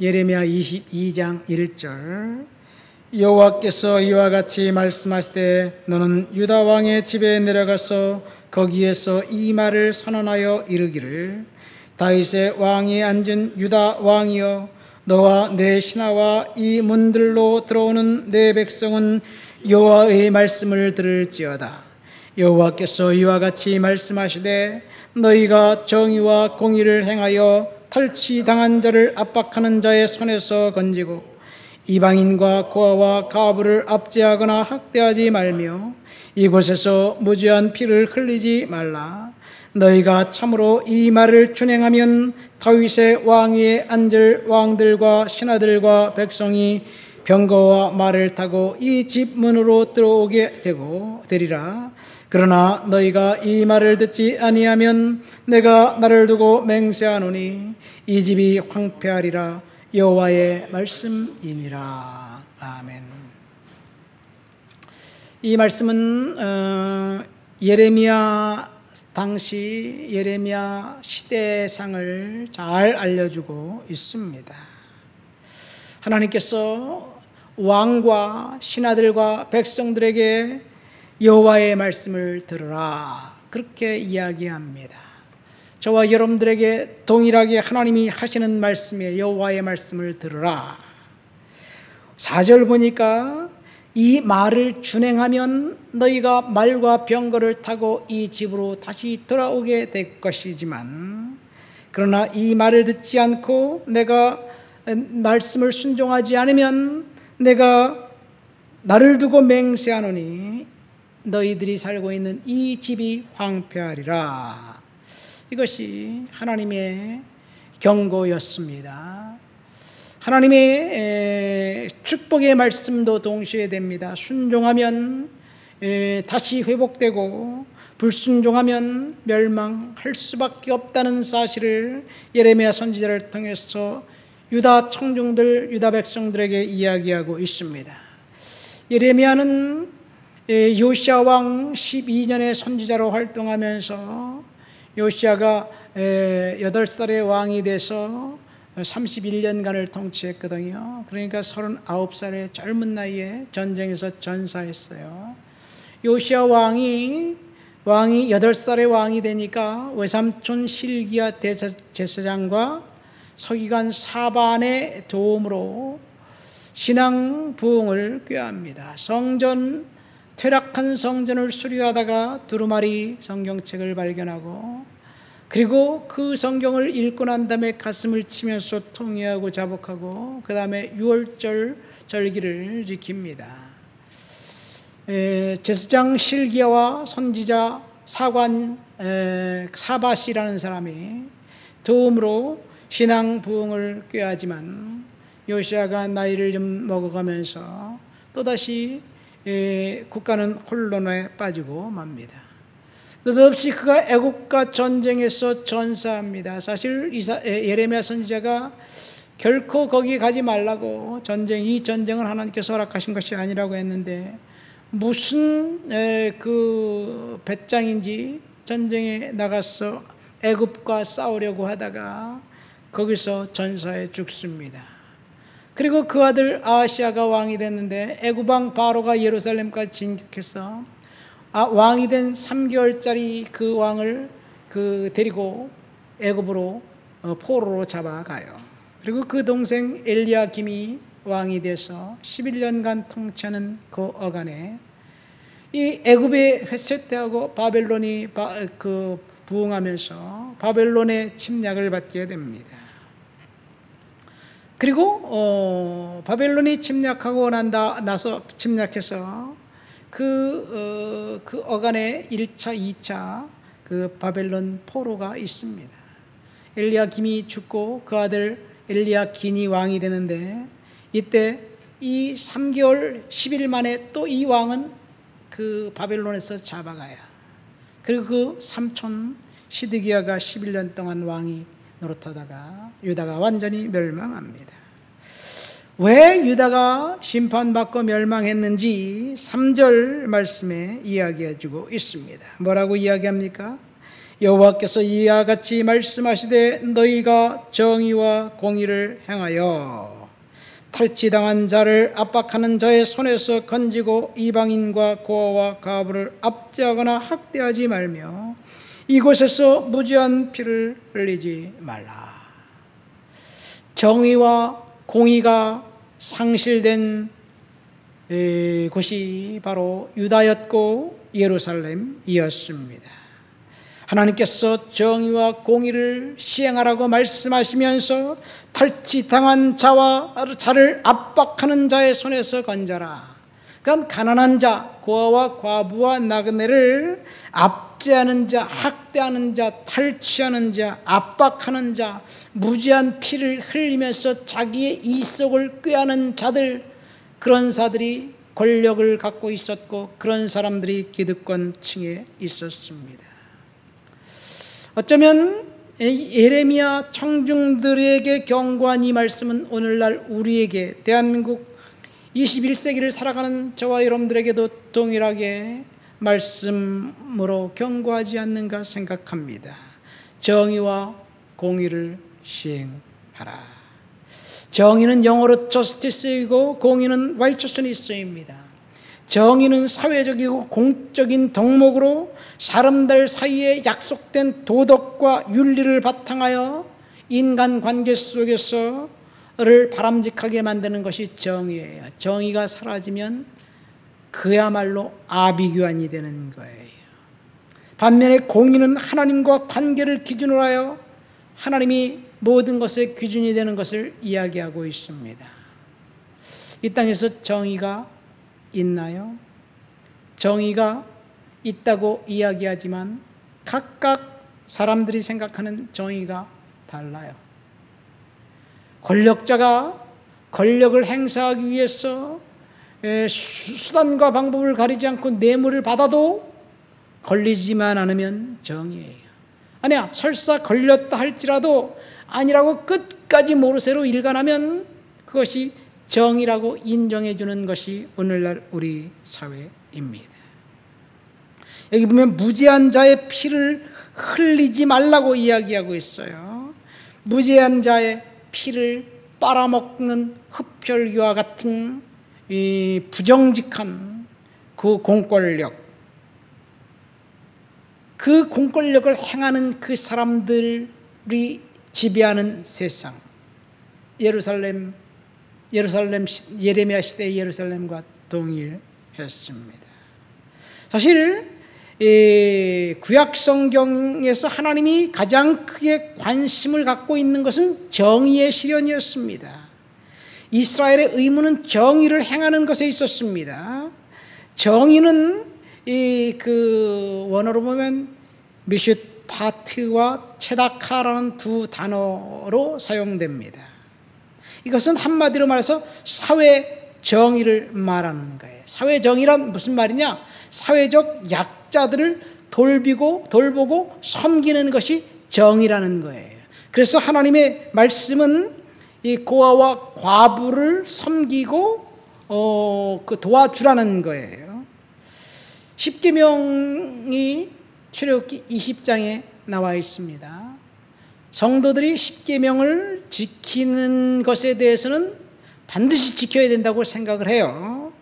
예레미야 22장 1절 여호와께서 이와 같이 말씀하시되 너는 유다 왕의 집에 내려가서 거기에서 이 말을 선언하여 이르기를 다윗의 왕이 앉은 유다 왕이여 너와 내 신하와 이 문들로 들어오는 내 백성은 여호와의 말씀을 들을지어다. 여호와께서 이와 같이 말씀하시되 너희가 정의와 공의를 행하여 탈취당한 자를 압박하는 자의 손에서 건지고 이방인과 고아와 가부를 압제하거나 학대하지 말며 이곳에서 무죄한 피를 흘리지 말라. 너희가 참으로 이 말을 준행하면 다윗의 왕위에 앉을 왕들과 신하들과 백성이 병거와 말을 타고 이 집 문으로 들어오게 되리라. 그러나 너희가 이 말을 듣지 아니하면 내가 나를 두고 맹세하노니 이 집이 황폐하리라. 여호와의 말씀이니라. 아멘. 이 말씀은 예레미야 당시 예레미야 시대상을 잘 알려주고 있습니다. 하나님께서 왕과 신하들과 백성들에게 여호와의 말씀을 들으라 그렇게 이야기합니다. 저와 여러분들에게 동일하게 하나님이 하시는 말씀에 여호와의 말씀을 들으라. 4절 보니까 이 말을 준행하면 너희가 말과 병거를 타고 이 집으로 다시 돌아오게 될 것이지만 그러나 이 말을 듣지 않고 내가 말씀을 순종하지 않으면 내가 나를 두고 맹세하노니 너희들이 살고 있는 이 집이 황폐하리라. 이것이 하나님의 경고였습니다. 하나님의 축복의 말씀도 동시에 됩니다. 순종하면 다시 회복되고 불순종하면 멸망할 수밖에 없다는 사실을 예레미야 선지자를 통해서 유다 청중들, 유다 백성들에게 이야기하고 있습니다. 예레미야는 요시야 왕 12년의 선지자로 활동하면서 요시야가 8살의 왕이 돼서 31년간을 통치했거든요. 그러니까 39살의 젊은 나이에 전쟁에서 전사했어요. 요시야 왕이 8살의 왕이 되니까 외삼촌 실기야 대제사장과 서기관 사반의 도움으로 신앙 부흥을 꾀합니다. 퇴락한 성전을 수리하다가 두루마리 성경책을 발견하고 그리고 그 성경을 읽고 난 다음에 가슴을 치면서 통회하고 자복하고 그 다음에 유월절 절기를 지킵니다. 제사장 실기야와 선지자 사관 사바시라는 사람이 도움으로 신앙 부흥을 꾀하지만 요시야가 나이를 좀 먹어가면서 또다시 국가는 혼돈에 빠지고 맙니다. 느닷없이 그가 애국과 전쟁에서 전사합니다. 사실 예레미야 선지자가 결코 거기 가지 말라고 이 전쟁은 하나님께서 허락하신 것이 아니라고 했는데 무슨 그 배짱인지 전쟁에 나가서 애굽과 싸우려고 하다가 거기서 전사해 죽습니다. 그리고 그 아들 아하시야가 왕이 됐는데 애굽왕 바로가 예루살렘까지 진격해서 왕이 된 3개월짜리 그 왕을 데리고 애굽으로 포로로 잡아가요. 그리고 그 동생 엘리야김이 왕이 돼서 11년간 통치하는 그 어간에 이 애굽에 쇠퇴하고 바벨론이 부흥하면서 바벨론의 침략을 받게 됩니다. 그리고 바벨론이 침략하고 나서 침략해서 그 어간에 1차, 2차 그 바벨론 포로가 있습니다. 엘리야김이 죽고 그 아들 엘리야긴이 왕이 되는데 이때 이 3개월 10일 만에 또 이 왕은 그 바벨론에서 잡아가요. 그리고 그 삼촌 시드기야가 11년 동안 왕이 노릇하다가 유다가 완전히 멸망합니다. 왜 유다가 심판받고 멸망했는지 3절 말씀에 이야기해주고 있습니다. 뭐라고 이야기합니까? 여호와께서 이와 같이 말씀하시되 너희가 정의와 공의를 행하여 탈취당한 자를 압박하는 자의 손에서 건지고 이방인과 고아와 과부를 압제하거나 학대하지 말며 이곳에서 무죄한 피를 흘리지 말라. 정의와 공의가 상실된 곳이 바로 유다였고 예루살렘이었습니다. 하나님께서 정의와 공의를 시행하라고 말씀하시면서 탈취당한 자를 압박하는 자의 손에서 건져라. 그러니까 가난한 자, 고아와 과부와 나그네를 압제하는 자, 학대하는 자, 탈취하는 자, 압박하는 자, 무지한 피를 흘리면서 자기의 이속을 꾀하는 자들, 그런 자들이 권력을 갖고 있었고 그런 사람들이 기득권층에 있었습니다. 어쩌면 예레미야 청중들에게 경고한 이 말씀은 오늘날 우리에게, 대한민국 21세기를 살아가는 저와 여러분들에게도 동일하게 말씀으로 경고하지 않는가 생각합니다. 정의와 공의를 시행하라. 정의는 영어로 justice이고 공의는 righteousness입니다. 정의는 사회적이고 공적인 덕목으로 사람들 사이에 약속된 도덕과 윤리를 바탕하여 인간관계 속에서를 바람직하게 만드는 것이 정의예요. 정의가 사라지면 그야말로 아비규환이 되는 거예요. 반면에 공의는 하나님과 관계를 기준으로 하여 하나님이 모든 것의 기준이 되는 것을 이야기하고 있습니다. 이 땅에서 정의가 있나요? 정의가 있다고 이야기하지만 각각 사람들이 생각하는 정의가 달라요. 권력자가 권력을 행사하기 위해서 수단과 방법을 가리지 않고 뇌물을 받아도 걸리지만 않으면 정의예요. 아니야, 설사 걸렸다 할지라도 아니라고 끝까지 모르쇠로 일관하면 그것이 정의라고 인정해 주는 것이 오늘날 우리 사회입니다. 여기 보면 무죄한 자의 피를 흘리지 말라고 이야기하고 있어요. 무죄한 자의 피를 빨아먹는 흡혈귀와 같은 이 부정직한 그 공권력, 그 공권력을 행하는 그 사람들이 지배하는 세상, 예레미야 시대의 예루살렘과 동일했습니다. 사실 구약 성경에서 하나님이 가장 크게 관심을 갖고 있는 것은 정의의 실현이었습니다. 이스라엘의 의무는 정의를 행하는 것에 있었습니다. 정의는 원어로 보면 미슈파트와 체다카라는 두 단어로 사용됩니다. 이것은 한마디로 말해서 사회 정의를 말하는 거예요. 사회 정의란 무슨 말이냐? 사회적 약자들을 돌보고 섬기는 것이 정의라는 거예요. 그래서 하나님의 말씀은 이 고아와 과부를 섬기고 도와주라는 거예요. 십계명이 출애굽기 20장에 나와 있습니다. 성도들이 십계명을 지키는 것에 대해서는 반드시 지켜야 된다고 생각을 해요.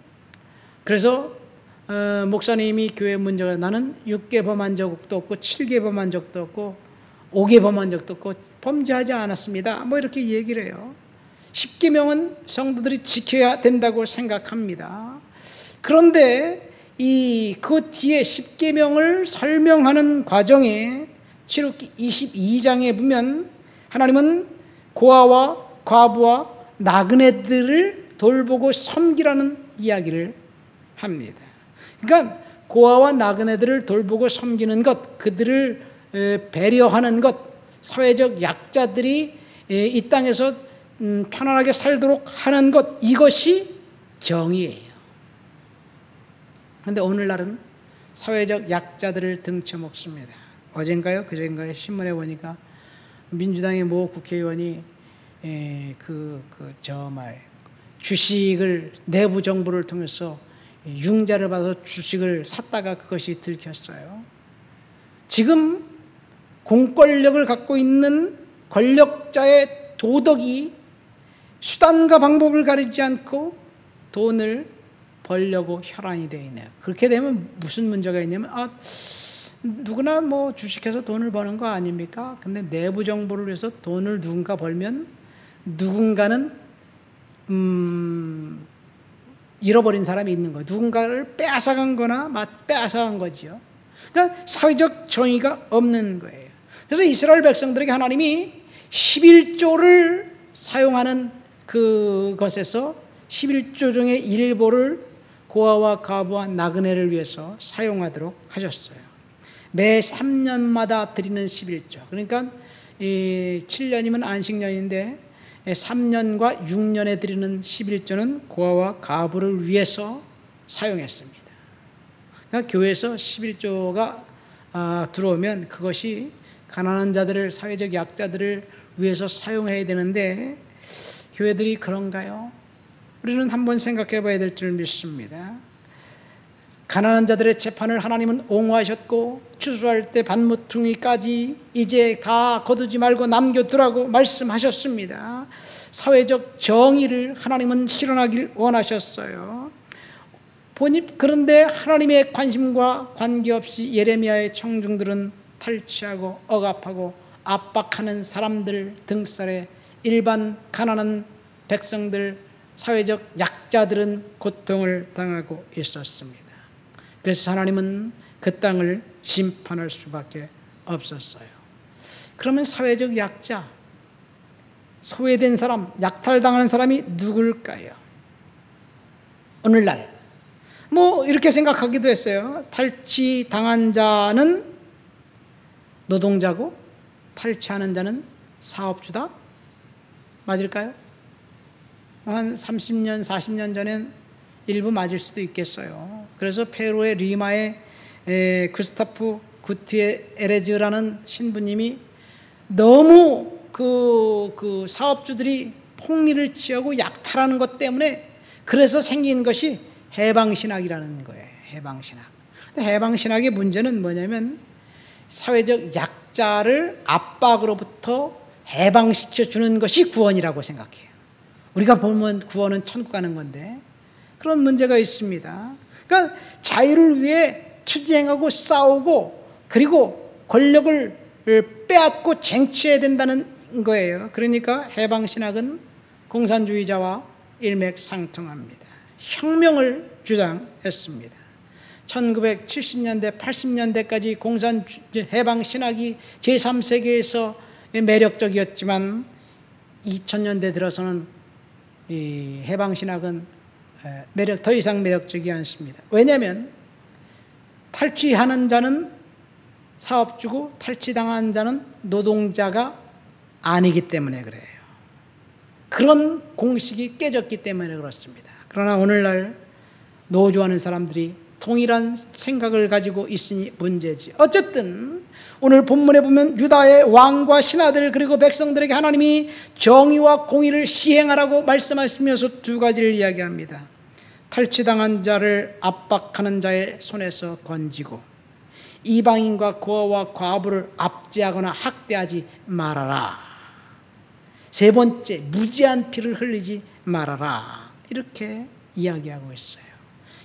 그래서 목사님이 교회 문제가 나는 6개 범한 적도 없고 7개 범한 적도 없고 5개 범한 적도 없고 범죄하지 않았습니다. 뭐 이렇게 얘기를 해요. 십계명은 성도들이 지켜야 된다고 생각합니다. 그런데 그 뒤에 십계명을 설명하는 과정에 출애굽기 22장에 보면 하나님은 고아와 과부와 나그네들을 돌보고 섬기라는 이야기를 합니다. 그러니까 고아와 나그네들을 돌보고 섬기는 것, 그들을 배려하는 것, 사회적 약자들이 이 땅에서 편안하게 살도록 하는 것, 이것이 정의예요. 그런데 오늘날은 사회적 약자들을 등쳐먹습니다. 어젠가요? 그젠가요? 신문에 보니까 민주당의 모 국회의원이 주식을 내부 정보를 통해서 융자를 받아서 주식을 샀다가 그것이 들켰어요. 지금 공권력을 갖고 있는 권력자의 도덕이 수단과 방법을 가리지 않고 돈을 벌려고 혈안이 되어 있네요. 그렇게 되면 무슨 문제가 있냐면 누구나 뭐 주식해서 돈을 버는 거 아닙니까? 근데 내부 정보를 위해서 돈을 누군가 벌면 누군가는 잃어버린 사람이 있는 거예요. 누군가를 빼앗아간 거나 빼앗아간 거지요. 그러니까 사회적 정의가 없는 거예요. 그래서 이스라엘 백성들에게 하나님이 11조를 사용하는 그것에서 11조 중의 일부를 고아와 과부와 나그네를 위해서 사용하도록 하셨어요. 매 3년마다 드리는 11조. 그러니까 7년이면 안식년인데 3년과 6년에 드리는 11조는 고아와 과부를 위해서 사용했습니다. 그러니까 교회에서 11조가 들어오면 그것이 가난한 자들을, 사회적 약자들을 위해서 사용해야 되는데 교회들이 그런가요? 우리는 한번 생각해 봐야 될 줄 믿습니다. 가난한 자들의 재판을 하나님은 옹호하셨고 추수할 때 반모퉁이까지 이제 다 거두지 말고 남겨두라고 말씀하셨습니다. 사회적 정의를 하나님은 실현하길 원하셨어요. 그런데 하나님의 관심과 관계없이 예레미야의 청중들은 탈취하고 억압하고 압박하는 사람들 등살에 일반 가난한 백성들, 사회적 약자들은 고통을 당하고 있었습니다. 그래서 하나님은 그 땅을 심판할 수밖에 없었어요. 그러면 사회적 약자, 소외된 사람, 약탈당하는 사람이 누굴까요? 오늘날 이렇게 생각하기도 했어요. 탈취당한 자는 노동자고 탈취하는 자는 사업주다? 맞을까요? 한 30년, 40년 전엔 일부 맞을 수도 있겠어요. 그래서 페루의 리마의 구스타프 구티에레즈라는 신부님이 너무 그 사업주들이 폭리를 취하고 약탈하는 것 때문에 그래서 생긴 것이 해방신학이라는 거예요. 해방신학. 해방신학의 문제는 뭐냐면 사회적 약자를 압박으로부터 해방시켜 주는 것이 구원이라고 생각해요. 우리가 보면 구원은 천국 가는 건데 그런 문제가 있습니다. 그러니까 자유를 위해 투쟁하고 싸우고 그리고 권력을 빼앗고 쟁취해야 된다는 거예요. 그러니까 해방신학은 공산주의자와 일맥상통합니다. 혁명을 주장했습니다. 1970년대, 80년대까지 해방신학이 제3세계에서 매력적이었지만 2000년대 들어서는 이 해방신학은 더 이상 매력적이지 않습니다. 왜냐하면 탈취하는 자는 사업주고 탈취당한 자는 노동자가 아니기 때문에 그래요. 그런 공식이 깨졌기 때문에 그렇습니다. 그러나 오늘날 노조하는 사람들이 동일한 생각을 가지고 있으니 문제지. 어쨌든 오늘 본문에 보면 유다의 왕과 신하들 그리고 백성들에게 하나님이 정의와 공의를 시행하라고 말씀하시면서 두 가지를 이야기합니다. 탈취당한 자를 압박하는 자의 손에서 건지고 이방인과 고아와 과부를 압제하거나 학대하지 말아라. 세 번째, 무지한 피를 흘리지 말아라. 이렇게 이야기하고 있어요.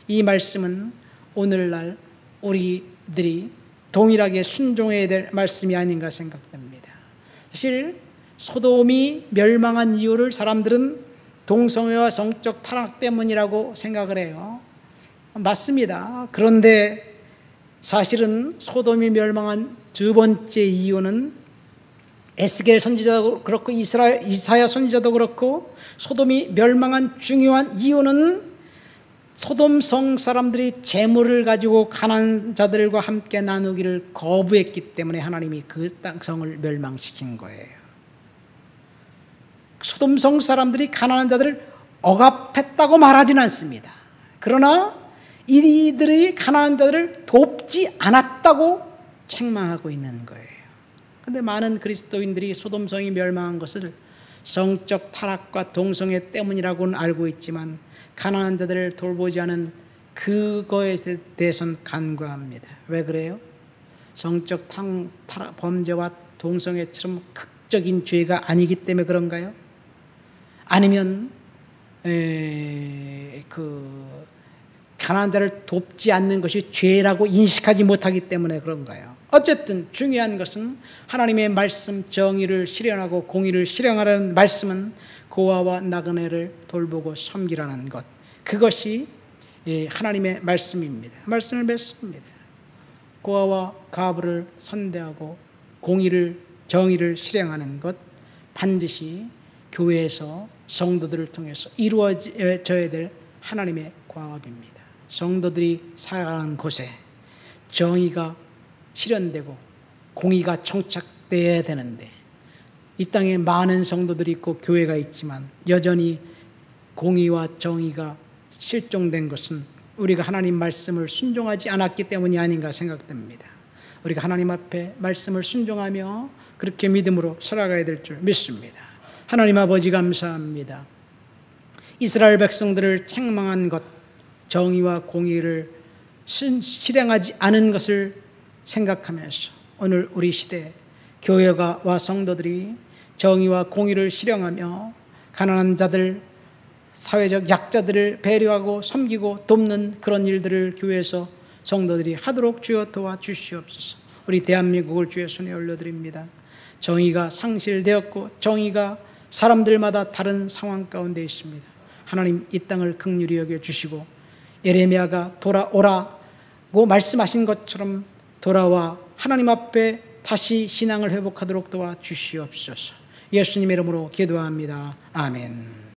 이 말씀은 오늘날 우리들이 동일하게 순종해야 될 말씀이 아닌가 생각됩니다. 사실 소돔이 멸망한 이유를 사람들은 동성애와 성적 타락 때문이라고 생각을 해요. 맞습니다. 그런데 사실은 소돔이 멸망한 두 번째 이유는 에스겔 선지자도 그렇고 이사야 선지자도 그렇고 소돔이 멸망한 중요한 이유는 소돔 성 사람들이 재물을 가지고 가난한 자들과 함께 나누기를 거부했기 때문에 하나님이 그 성을 멸망시킨 거예요. 소돔 성 사람들이 가난한 자들을 억압했다고 말하지는 않습니다. 그러나 이들이 가난한 자들을 돕지 않았다고 책망하고 있는 거예요. 그런데 많은 그리스도인들이 소돔 성이 멸망한 것을 성적 타락과 동성애 때문이라고는 알고 있지만 가난한 자들을 돌보지 않은 그거에 대해서는 간과합니다. 왜 그래요? 성적 범죄와 동성애처럼 극적인 죄가 아니기 때문에 그런가요? 아니면 가난한 자를 돕지 않는 것이 죄라고 인식하지 못하기 때문에 그런가요? 어쨌든 중요한 것은 하나님의 말씀, 정의를 실현하고 공의를 실현하라는 말씀은 고아와 나그네를 돌보고 섬기라는 것, 그것이 하나님의 말씀입니다. 말씀을 맺습니다. 고아와 가부를 선대하고 공의를, 정의를 실행하는 것, 반드시 교회에서 성도들을 통해서 이루어져야 될 하나님의 과업입니다. 성도들이 살아가는 곳에 정의가 실현되고 공의가 정착되어야 되는데, 이 땅에 많은 성도들이 있고 교회가 있지만 여전히 공의와 정의가 실종된 것은 우리가 하나님 말씀을 순종하지 않았기 때문이 아닌가 생각됩니다. 우리가 하나님 앞에 말씀을 순종하며 그렇게 믿음으로 살아가야 될 줄 믿습니다. 하나님 아버지 감사합니다. 이스라엘 백성들을 책망한 것, 정의와 공의를 실행하지 않은 것을 생각하면서 오늘 우리 시대 교회와 성도들이 정의와 공의를 실행하며 가난한 자들, 사회적 약자들을 배려하고 섬기고 돕는 그런 일들을 교회에서 성도들이 하도록 주여 도와주시옵소서. 우리 대한민국을 주의 손에 올려드립니다. 정의가 상실되었고 정의가 사람들마다 다른 상황 가운데 있습니다. 하나님, 이 땅을 긍휼히 여겨주시고 예레미야가 돌아오라고 말씀하신 것처럼 돌아와 하나님 앞에 다시 신앙을 회복하도록 도와주시옵소서. 예수님 이름으로 기도합니다. 아멘.